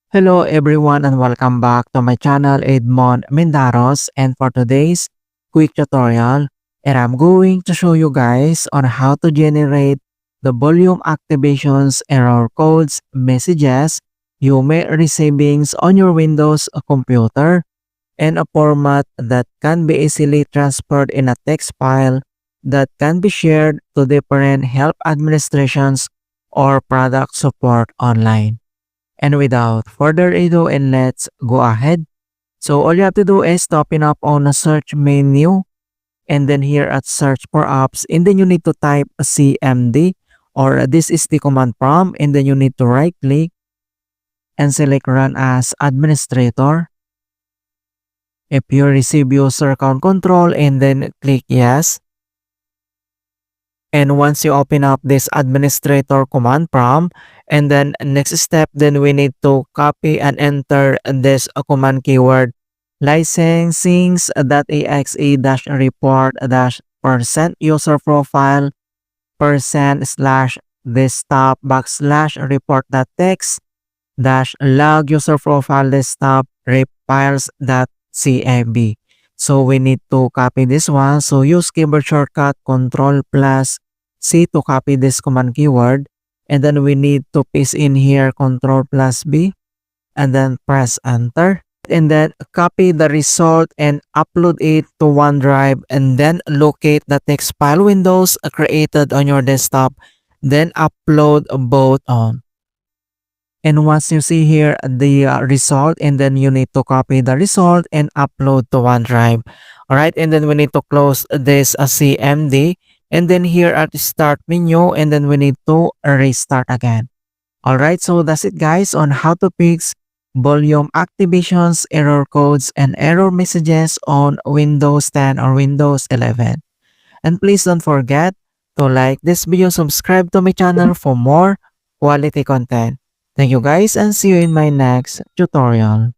Hello everyone and welcome back to my channel Edmund Mindaros, and for today's quick tutorial and I'm going to show you guys on how to generate the volume activations error codes messages you may receiving on your Windows computer in a format that can be easily transferred in a text file that can be shared to different help administrations or product support online. And without further ado, and let's go ahead. So all you have to do is to open up on a search menu and then here at search for apps, and then you need to type CMD, or this is the command prompt, and then you need to right click and select run as administrator. If you receive user account control, and then click yes. And once you open up this administrator command prompt, and then next step, then we need to copy and enter this command keyword licensingdiag.exe-report- user profile %/desktop /report.txt -log user profile desktop repfiles.cab. So we need to copy this one. So use keyboard shortcut Ctrl+C to copy this command keyword. And then we need to paste in here Ctrl+B and then press enter. And then copy the result and upload it to OneDrive, and then locate the text file windows created on your desktop. Then upload both on. And once you see here the result, and then you need to copy the result and upload to OneDrive. Alright, and then we need to close this CMD, and then here at the start menu, and then we need to restart again. Alright, so that's it guys on how to fix volume activations, error codes, and error messages on Windows 10 or Windows 11. And please don't forget to like this video, subscribe to my channel for more quality content. Thank you guys and see you in my next tutorial.